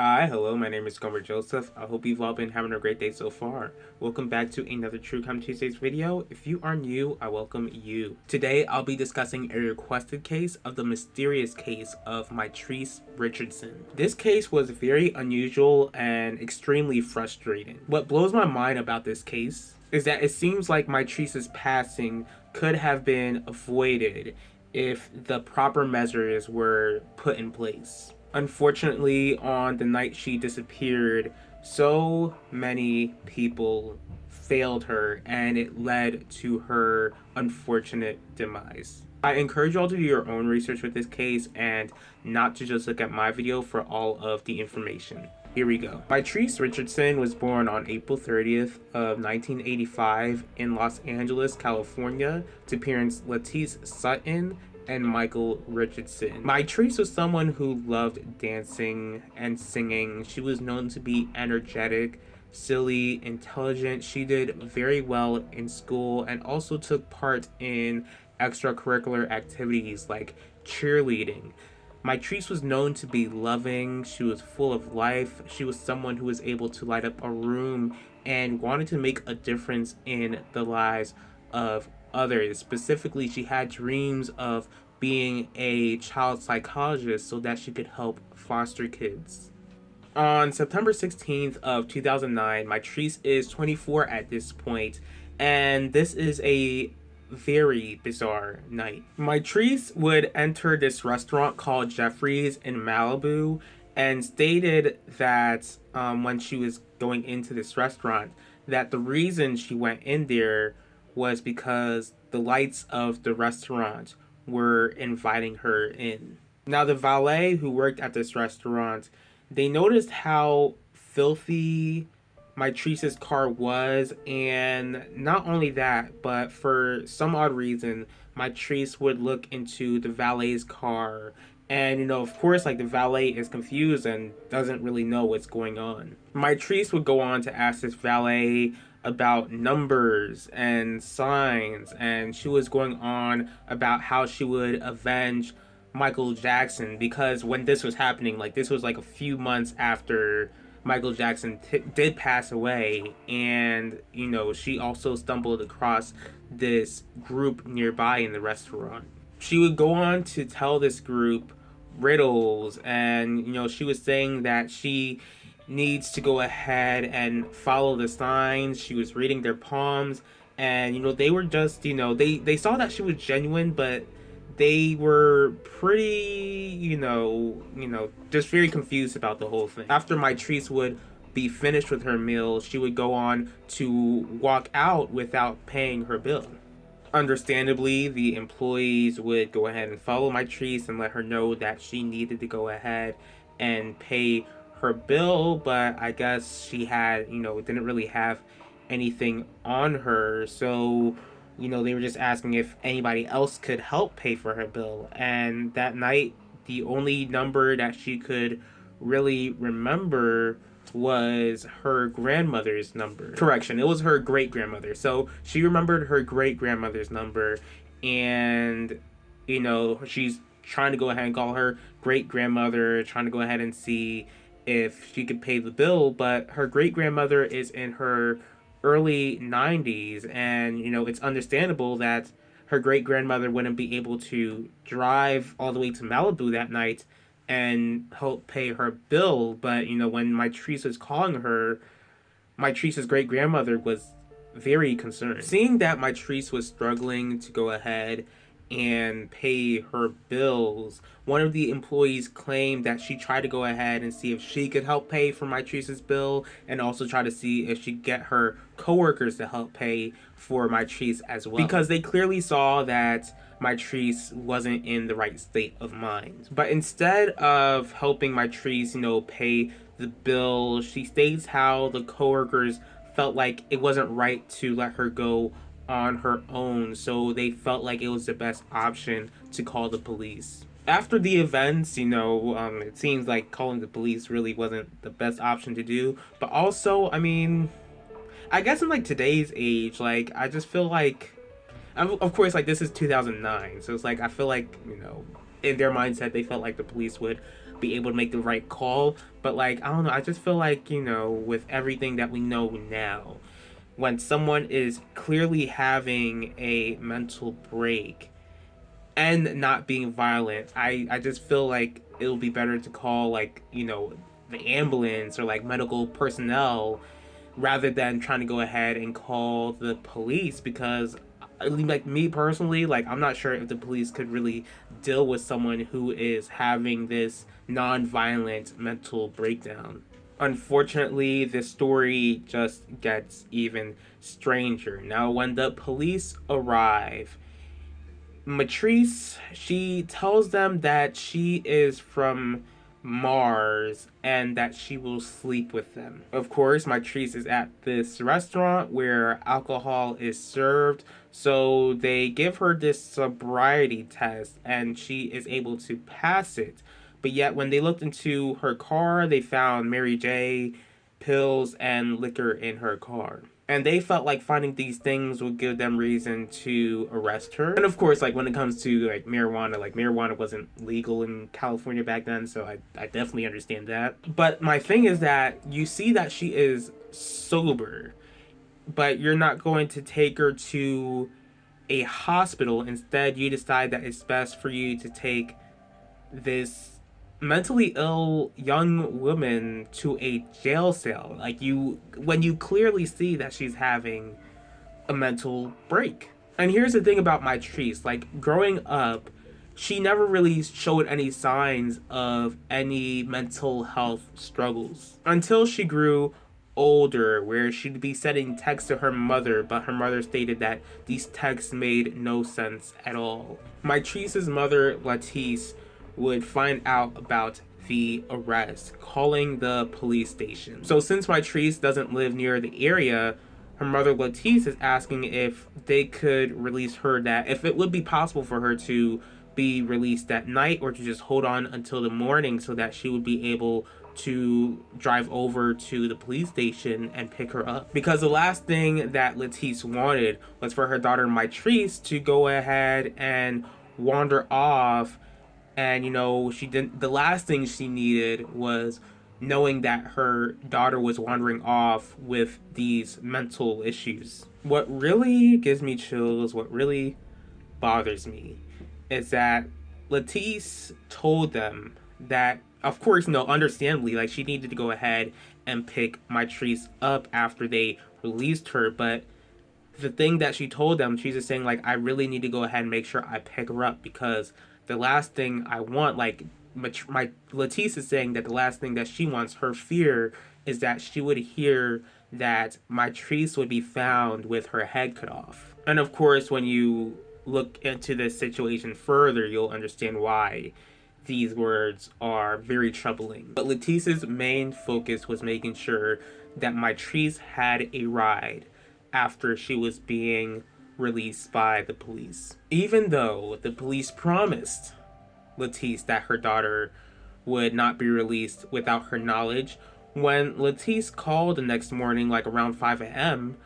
Hi, hello, my name is Gomer Joseph. I hope you've all been having a great day so far. Welcome back to another True Crime Tuesdays video. If you are new, I welcome you. Today, I'll be discussing a requested case of the mysterious case of Mitrice Richardson. This case was very unusual and extremely frustrating. What blows my mind about this case is that it seems like Mitrice's passing could have been avoided if the proper measures were put in place. Unfortunately, on the night she disappeared, so many people failed her and it led to her unfortunate demise. I encourage you all to do your own research with this case and not to just look at my video for all of the information. Here we go. Mitrice Richardson was born on April 30th of 1985 in Los Angeles, California to parents Lettice Sutton and Michael Richardson. Mitrice was someone who loved dancing and singing. She was known to be energetic, silly, intelligent. She did very well in school and also took part in extracurricular activities like cheerleading. Mitrice was known to be loving. She was full of life. She was someone who was able to light up a room and wanted to make a difference in the lives of others. Specifically, she had dreams of being a child psychologist so that she could help foster kids. On September 16th of 2009, Mitrice is 24 at this point, and this is a very bizarre night. Mitrice would enter this restaurant called Jeffrey's in Malibu and stated that when she was going into this restaurant that the reason she went in there was because the lights of the restaurant were inviting her in. Now, the valet who worked at this restaurant, they noticed how filthy Mitrice's car was, and not only that, but for some odd reason, Mitrice would look into the valet's car, and of course, like, the valet is confused and doesn't really know what's going on. Mitrice would go on to ask this valet about numbers and signs, and she was going on about how she would avenge Michael Jackson, because when this was happening, like, this was like a few months after Michael Jackson did pass away, and she also stumbled across this group nearby in the restaurant. She would go on to tell this group riddles, and she was saying that she needs to go ahead and follow the signs. She was reading their palms, and they were just they saw that she was genuine, but they were pretty just very confused about the whole thing. After Mitrice would be finished with her meal, she would go on to walk out without paying her bill. Understandably, the employees would go ahead and follow Mitrice and let her know that she needed to go ahead and pay her bill, but I guess she had, didn't really have anything on her, so they were just asking if anybody else could help pay for her bill. And that night, the only number that she could really remember was her grandmother's number. Correction, it was her great-grandmother. So she remembered her great-grandmother's number, and she's trying to go ahead and call her great-grandmother, trying to go ahead and see if she could pay the bill, but her great-grandmother is in her early 90s, and it's understandable that her great-grandmother wouldn't be able to drive all the way to Malibu that night and help pay her bill. But when Mitrice was calling her, Mitrice's great-grandmother was very concerned. Seeing that Mitrice was struggling to go ahead and pay her bills, one of the employees claimed that she tried to go ahead and see if she could help pay for Mitrice's bill, and also try to see if she could get her coworkers to help pay for Mitrice as well, because they clearly saw that Mitrice wasn't in the right state of mind. But instead of helping Mitrice, pay the bill, she states how the coworkers felt like it wasn't right to let her go on her own, so they felt like it was the best option to call the police. After the events, it seems like calling the police really wasn't the best option to do. But also, I guess in like today's age, like, I just feel like, of course, like, this is 2009, so it's like I feel like in their mindset they felt like the police would be able to make the right call. But like, I don't know, I just feel like, with everything that we know now, when someone is clearly having a mental break and not being violent, I just feel like it'll be better to call, like, the ambulance or like medical personnel rather than trying to go ahead and call the police, because like me personally, like, I'm not sure if the police could really deal with someone who is having this non-violent mental breakdown. Unfortunately, the story just gets even stranger. Now, when the police arrive, Mitrice, she tells them that she is from Mars and that she will sleep with them. Of course, Mitrice is at this restaurant where alcohol is served, so they give her this sobriety test and she is able to pass it. But yet, when they looked into her car, they found Mary J, pills, and liquor in her car. And they felt like finding these things would give them reason to arrest her. And of course, like, when it comes to like marijuana wasn't legal in California back then, so I definitely understand that. But my thing is that you see that she is sober, but you're not going to take her to a hospital. Instead, you decide that it's best for you to take this mentally ill young woman to a jail cell. Like, when you clearly see that she's having a mental break. And here's the thing about Mitrice, like, growing up, she never really showed any signs of any mental health struggles until she grew older, where she'd be sending texts to her mother, but her mother stated that these texts made no sense at all. Mitrice's mother, Latisse, would find out about the arrest, calling the police station. So since Mitrice doesn't live near the area, her mother Latisse is asking if they could release her, that if it would be possible for her to be released that night or to just hold on until the morning so that she would be able to drive over to the police station and pick her up. Because the last thing that Latisse wanted was for her daughter Mitrice to go ahead and wander off. And, she didn't. The last thing she needed was knowing that her daughter was wandering off with these mental issues. What really gives me chills, what really bothers me, is that Latisse told them that, of course, understandably, like, she needed to go ahead and pick Mitrice up after they released her. But the thing that she told them, she's just saying, like, I really need to go ahead and make sure I pick her up, because the last thing I want, like, my Latisse is saying that the last thing that she wants, her fear, is that she would hear that Mitrice would be found with her head cut off. And of course, when you look into this situation further, you'll understand why these words are very troubling. But Latisse's main focus was making sure that Mitrice had a ride after she was being released by the police. Even though the police promised Latisse that her daughter would not be released without her knowledge, when Latisse called the next morning, like around 5 a.m.,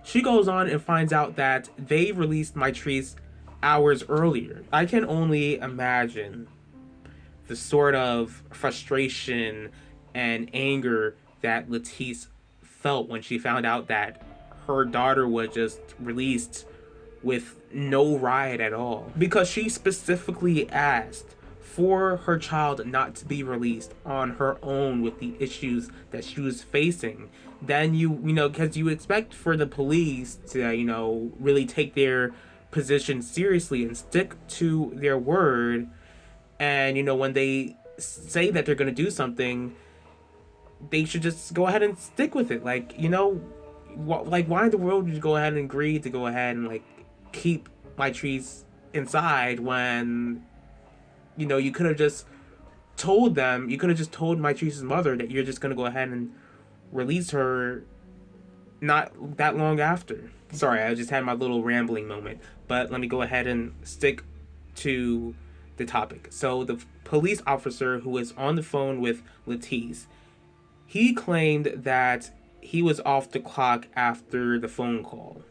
she goes on and finds out that they released Mitrice hours earlier. I can only imagine the sort of frustration and anger that Latisse felt when she found out that her daughter was just released with no ride at all, because she specifically asked for her child not to be released on her own with the issues that she was facing. Then because you expect for the police to really take their position seriously and stick to their word, and when they say that they're going to do something, they should just go ahead and stick with it. Like, why in the world would you go ahead and agree to go ahead and, like, keep Mitrice inside when you could have just told Mitrice's mother that you're just going to go ahead and release her not that long after. Sorry, I just had my little rambling moment, but let me go ahead and stick to the topic. So the police officer who was on the phone with Latisse, he claimed that he was off the clock after the phone call.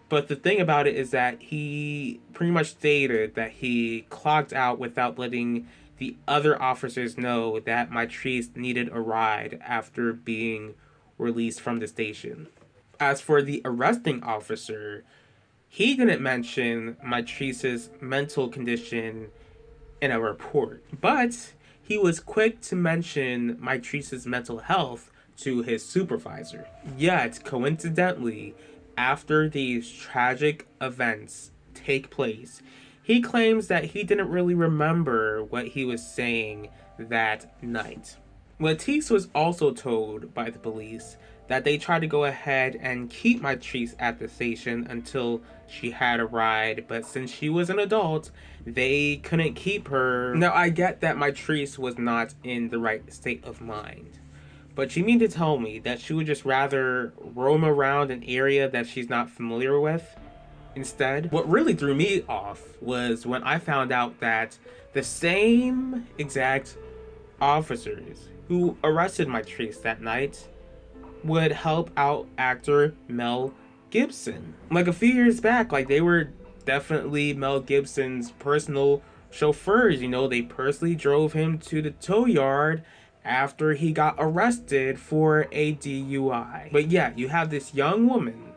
But the thing about it is that he pretty much stated that he clocked out without letting the other officers know that Mitrice needed a ride after being released from the station. As for the arresting officer, he didn't mention Mitrice's mental condition in a report, but he was quick to mention Mitrice's mental health to his supervisor. Yet, coincidentally, after these tragic events take place, he claims that he didn't really remember what he was saying that night. Mitrice was also told by the police that they tried to go ahead and keep Mitrice at the station until she had a ride, but since she was an adult, they couldn't keep her. Now, I get that Mitrice was not in the right state of mind, but you mean to tell me that she would just rather roam around an area that she's not familiar with instead? What really threw me off was when I found out that the same exact officers who arrested Mitrice that night would help out actor Mel Gibson. Like a few years back, like they were definitely Mel Gibson's personal chauffeurs. You know, they personally drove him to the tow yard after he got arrested for a DUI. But yeah, you have this young woman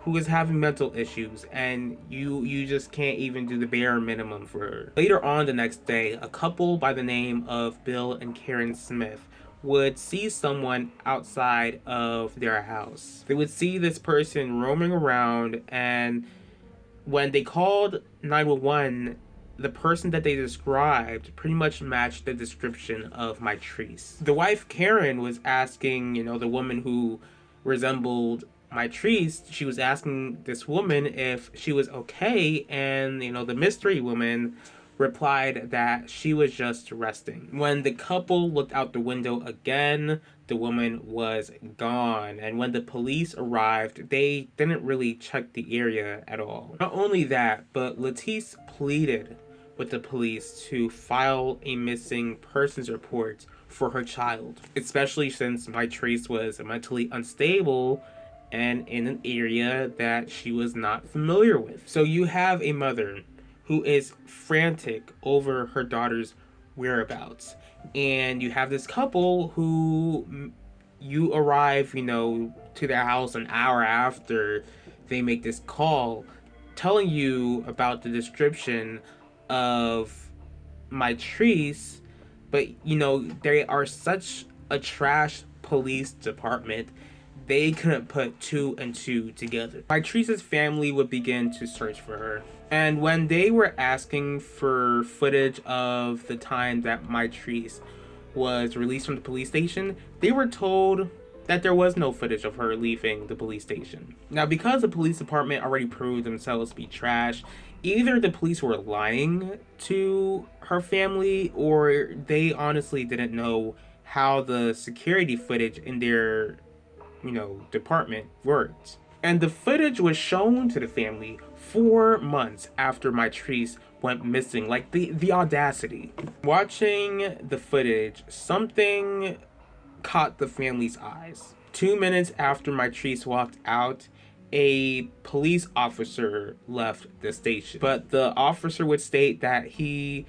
who is having mental issues, and you just can't even do the bare minimum for her. Later on the next day, a couple by the name of Bill and Karen Smith would see someone outside of their house. They would see this person roaming around, and when they called 911, the person that they described pretty much matched the description of Mitrice. The wife, Karen, was asking, the woman who resembled Mitrice, she was asking this woman if she was okay, and, the mystery woman replied that she was just resting. When the couple looked out the window again, the woman was gone. And when the police arrived, they didn't really check the area at all. Not only that, but Mitrice pleaded with the police to file a missing persons report for her child, especially since Mitrice was mentally unstable and in an area that she was not familiar with. So you have a mother who is frantic over her daughter's whereabouts. And you have this couple who you arrive, to their house an hour after they make this call, telling you about the description of Mitrice, but, they are such a trash police department, they couldn't put two and two together. Mitrice's family would begin to search for her. And when they were asking for footage of the time that Mitrice was released from the police station, they were told that there was no footage of her leaving the police station. Now, because the police department already proved themselves to be trash, either the police were lying to her family, or they honestly didn't know how the security footage in their department worked. And the footage was shown to the family 4 months after Mitrice went missing. Like, the audacity. Watching the footage, something caught the family's eyes. 2 minutes after Mitrice walked out, a police officer left the station. But the officer would state that he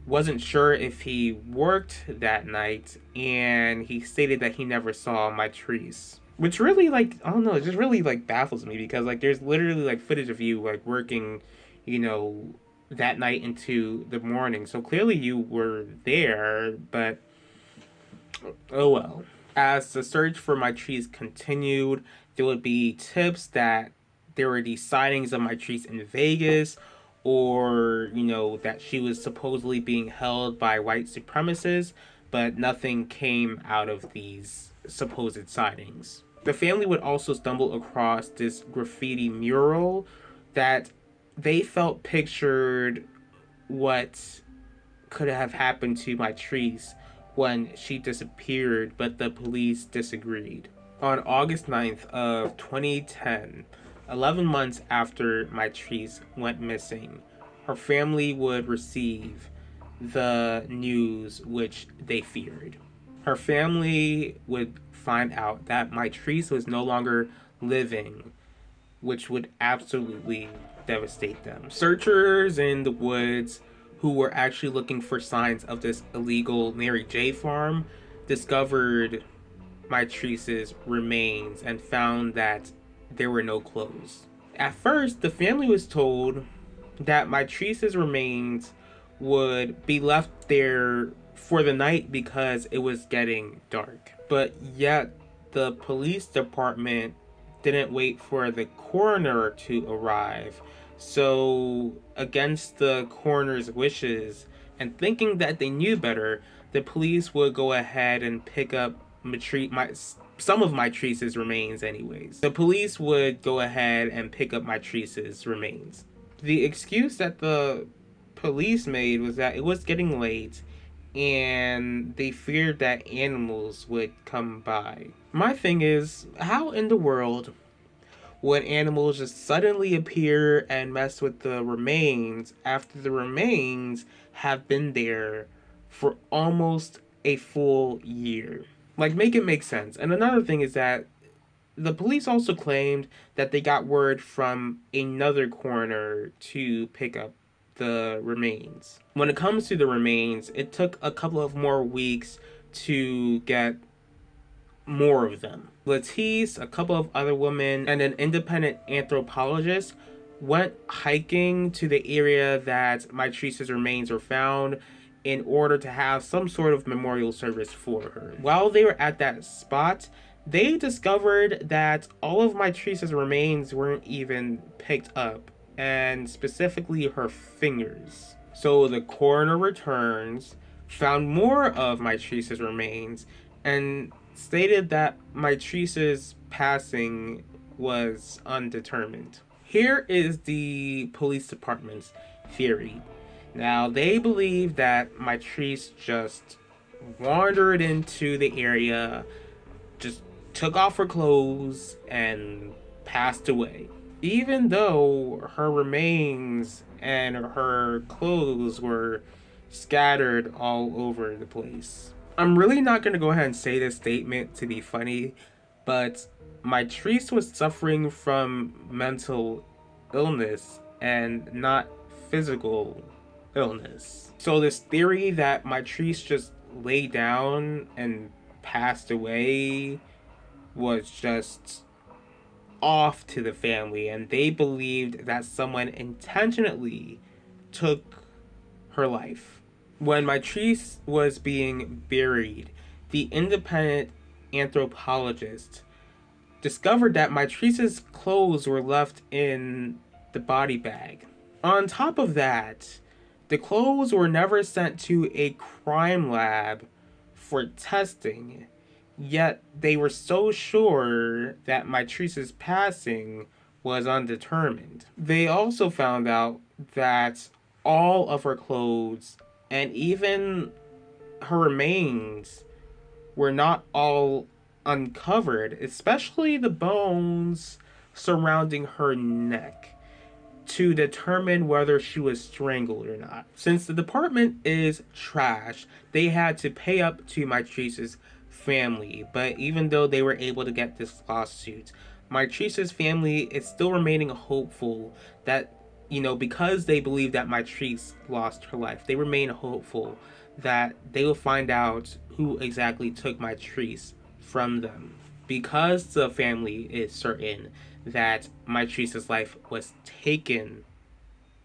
wasn't sure if he worked that night, and he stated that he never saw Mitrice. Which really, I don't know, it just really, baffles me, because, there's literally, footage of you, working, that night into the morning. So clearly you were there, but oh well. As the search for Mitrice continued, there would be tips that there were these sightings of Mitrice in Vegas, or, that she was supposedly being held by white supremacists, but nothing came out of these supposed sightings. The family would also stumble across this graffiti mural that they felt pictured what could have happened to Mitrice when she disappeared, but the police disagreed. On August 9th of 2010, 11 months after Mitrice went missing, her family would receive the news which they feared. Her family would find out that Mitrice was no longer living, which would absolutely devastate them. Searchers in the woods who were actually looking for signs of this illegal Mary J farm, discovered Mitrice's remains and found that there were no clothes. At first, the family was told that Mitrice's remains would be left there for the night because it was getting dark. But yet, the police department didn't wait for the coroner to arrive. So, against the coroner's wishes and thinking that they knew better, the police would go ahead and pick up some of Mitrice's remains anyways. The police would go ahead and pick up Mitrice's remains. The excuse that the police made was that it was getting late and they feared that animals would come by. My thing is, how in the world would animals just suddenly appear and mess with the remains after the remains have been there for almost a full year? Like, make it make sense. And another thing is that the police also claimed that they got word from another coroner to pick up the remains. When it comes to the remains, it took a couple of more weeks to get more of them. Mitrice, a couple of other women, and an independent anthropologist went hiking to the area that Mitrice's remains were found in order to have some sort of memorial service for her. While they were at that spot, they discovered that all of Mitrice's remains weren't even picked up, and specifically her fingers. So the coroner returns, found more of Mitrice's remains, and stated that Mitrice's passing was undetermined. Here is the police department's theory. Now, they believe that Mitrice just wandered into the area, just took off her clothes, and passed away. Even though her remains and her clothes were scattered all over the place. I'm really not going to go ahead and say this statement to be funny, but Mitrice was suffering from mental illness and not physical illness. So this theory that Mitrice just lay down and passed away was just off to the family, and they believed that someone intentionally took her life. When Mitrice was being buried, the independent anthropologist discovered that Mitrice's clothes were left in the body bag. On top of that, the clothes were never sent to a crime lab for testing, yet they were so sure that Mitrice's passing was undetermined. They also found out that all of her clothes and even her remains were not all uncovered, especially the bones surrounding her neck, to determine whether she was strangled or not. Since the department is trash, they had to pay up to Mitrice's family, but even though they were able to get this lawsuit, Mitrice's family is still remaining hopeful that, because they believe that Mitrice lost her life, they remain hopeful that they will find out who exactly took Mitrice from them. Because the family is certain that Mitrice's life was taken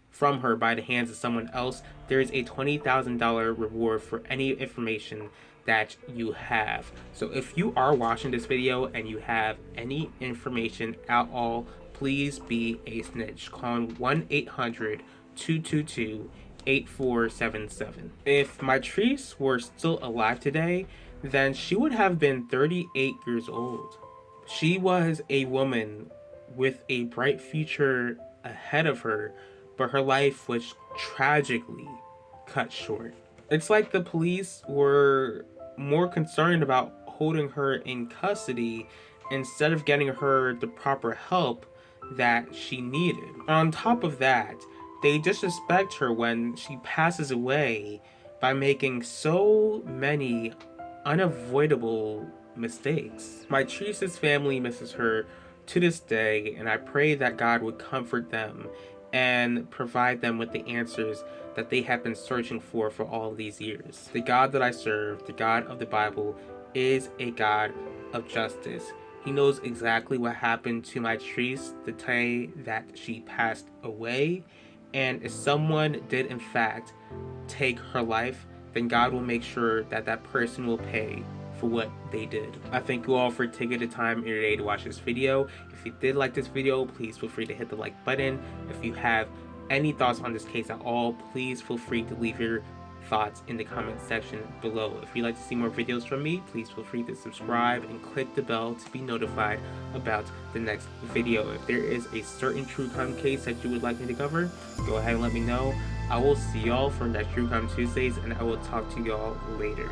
from her by the hands of someone else, there is a $20,000 reward for any information that you have. So if you are watching this video and you have any information at all, please be a snitch. Call 1-800-222-8477. If Mitrice were still alive today, then she would have been 38 years old. She was a woman with a bright future ahead of her, but her life was tragically cut short. It's like the police were more concerned about holding her in custody instead of getting her the proper help that she needed. On top of that, they disrespect her when she passes away by making so many unavoidable mistakes. Mitrice's family misses her to this day, and I pray that God would comfort them and provide them with the answers that they have been searching for all these years. The God that I serve, the God of the Bible, is a God of justice. He knows exactly what happened to Mitrice the day that she passed away, and if someone did in fact take her life, then God will make sure that that person will pay for what they did. I thank you all for taking the time in your day to watch this video. If you did like this video, please feel free to hit the like button. If you have any thoughts on this case at all, please feel free to leave your thoughts in the comment section below. If you'd like to see more videos from me, please feel free to subscribe and click the bell to be notified about the next video. If there is a certain true crime case that you would like me to cover, go ahead and let me know. I will see y'all for next True Crime Tuesdays, and I will talk to y'all later.